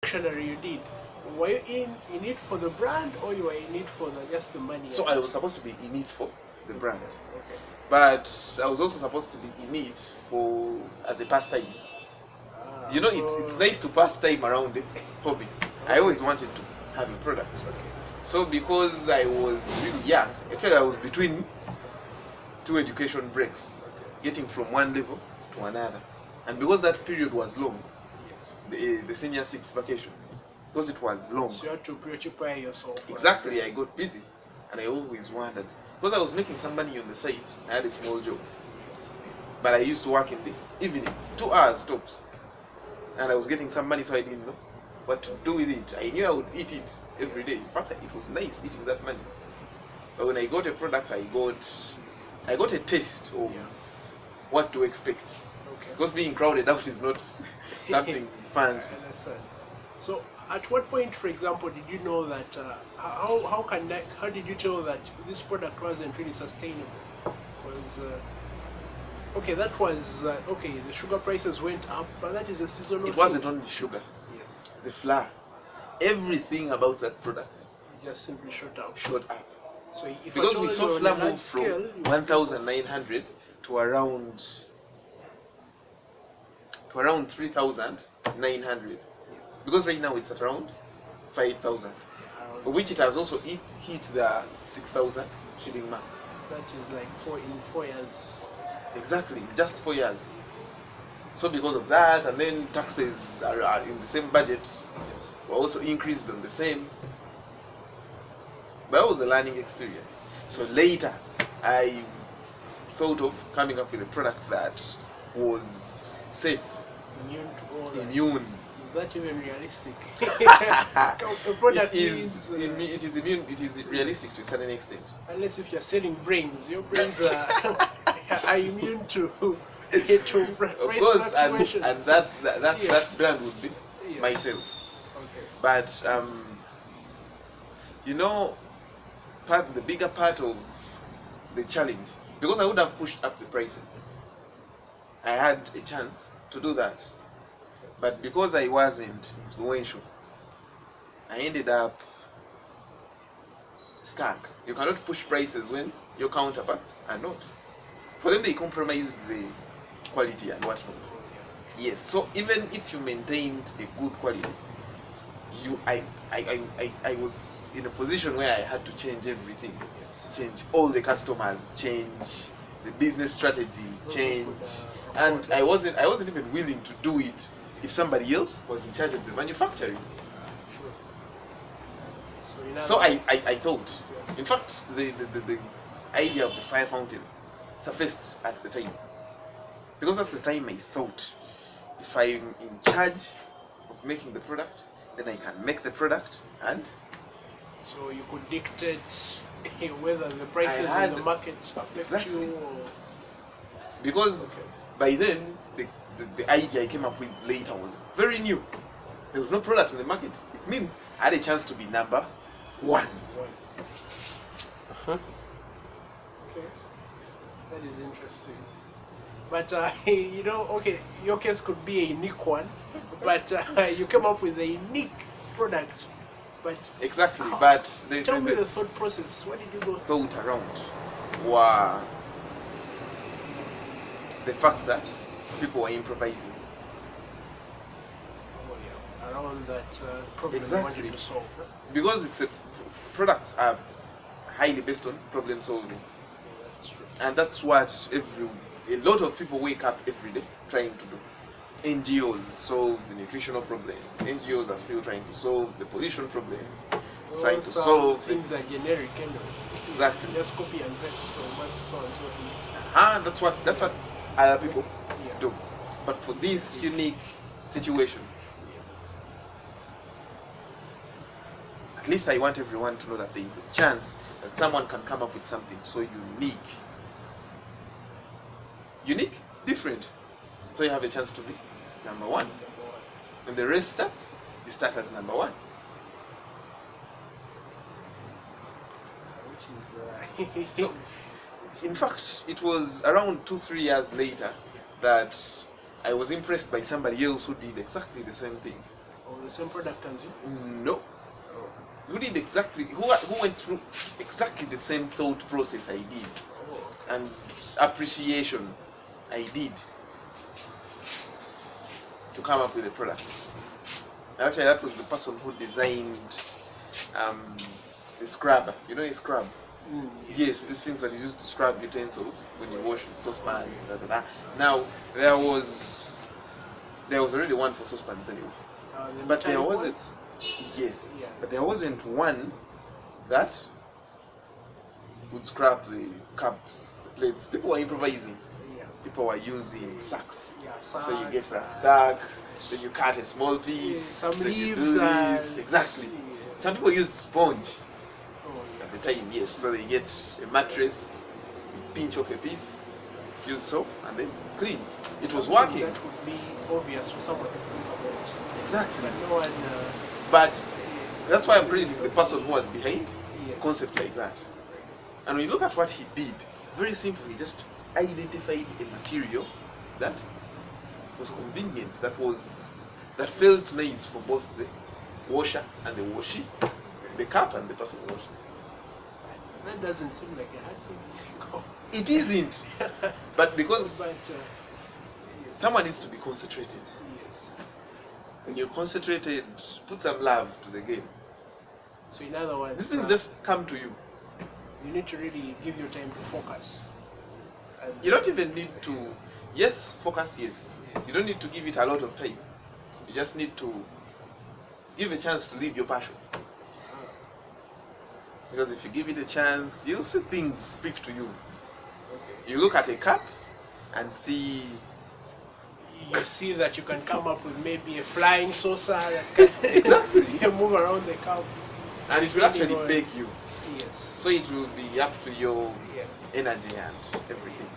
dictionary you did, were you in it for the brand, or you were in it for just the money? So I was supposed to be in it for the brand, Okay. but I was also supposed to be in it for as a pastime. You know, it's nice to pass time around the hobby. I always wanted to have a product. Okay. So because I was really young, actually I was between two education breaks, getting from one level to another. And because that period was long, Yes. the senior six vacation, because it was long, So you had to preoccupy yourself. exactly, I got busy. And I always wondered, because I was making some money on the side, I had a small job. But I used to work in the evenings, 2 hours tops. And I was getting some money, so I didn't know what to do with it. I knew I would eat it every day. In fact, it was nice eating that money. But when I got a product, I got a taste of what to expect. Okay. Because being crowded out is not something fancy. I understand. So, at what point, for example, did you know that? How did you tell that this product wasn't really sustainable? Because okay, that was okay. The sugar prices went up, but that is a seasonal. It wasn't thing. only sugar, Yeah. the flour, everything about that product It just simply shot up. shot up. So if Because we saw flour move from scale, 1,900 to around 3,900. Because right now it's at around 5,000, of which it has also hit the 6,000 shilling mark. that is like 4 years. Exactly, just 4 years. So because of that, and then taxes are in the same budget, were also increased on the same. But that was a learning experience. So later, I thought of coming up with a product that was safe, Immune to all that. immune. Is that even realistic? A product It is, needs, it is immune. It is realistic to a certain extent. unless if you're selling brains, your brains are immune to price Of course, and fluctuations. that brand would be Yeah. myself. Okay. But you know, the bigger part of the challenge, because I would have pushed up the prices, I had a chance to do that. But because I wasn't influential, I ended up stuck. You cannot push prices when your counterparts are not. For them, they compromised the quality and whatnot. Yes, so even if you maintained a good quality, I was in a position where I had to change everything. Change all the customers, change the business strategy, change, and I wasn't even willing to do it if somebody else was in charge of the manufacturing. So I thought, in fact, the idea of the fire fountain surfaced at the time, because that's the time I thought, if I'm in charge of making the product, then I can make the product, and so you could dictate whether the prices in the market affect Exactly. you or... because by then the idea I came up with later was very new. There was no product in the market. It means I had a chance to be number one. Okay, that is interesting. But you know, okay, your case could be a unique one, but you came up with a unique product. But Exactly, but tell me the thought process. What did you go through? thought around were the fact that people were improvising. Oh, yeah, around that problem you Exactly. wanted to solve. Because products are highly based on problem solving, Yeah, that's true. and that's what a lot of people wake up every day trying to do. NGOs solve the nutritional problem. NGOs are still trying to solve the pollution problem. Trying to Some solve things are generic anyway. Exactly. Just copy and paste from what so and so did. That's what other people Yeah. do. But for this unique situation, at least I want everyone to know that there is a chance that someone can come up with something so unique. Unique, different. So you have a chance to be number one. When the race starts, you start as number one. Which is So, in fact, it was around 2-3 years later that I was impressed by somebody else who did exactly the same thing. Or the same product as you? No. Oh. Who did exactly, who went through exactly the same thought process I did, Oh, and appreciation I did to come up with a product. Actually, that was the person who designed the scrubber. You know a scrub? Yes, these things that is used to scrub utensils when you wash saucepans. Now there was already one for saucepans anyway, The but there metallic wasn't. ones? Yes, Yeah. but there wasn't one that would scrub the cups, the plates. People were improvising. Yeah. People were using sacks. Yeah, So you get sacks, that sack, then you cut a small piece, some then you do leaves, this. Exactly. yeah. Some people used sponge Oh, yeah. at the time, yes. So they get a mattress, pinch off a piece, use soap, and then clean. It was working. That would be obvious for someone to think about. Exactly. But no one. But that's why I'm praising the person who was behind Yes. a concept like that. And when you look at what he did, very simply, he just identified a material that was convenient, that felt nice for both the washer and the washee, the cup and the person washing. That doesn't seem like a hard thing to think of. It isn't, but because But someone needs to be concentrated. yes. When you're concentrated, put some love to the game. So in other words, These things just come to you. you need to really give your time to focus. And You don't even need to, yes, focus, yes. You don't need to give it a lot of time. You just need to give a chance to live your passion. Because if you give it a chance, you'll see things speak to you. Okay. You look at a cup and see, You see that you can come up with maybe a flying saucer that can Exactly. you move around the cup. and it will actually Going. beg you. Yes. So it will be up to your Yeah. energy and everything.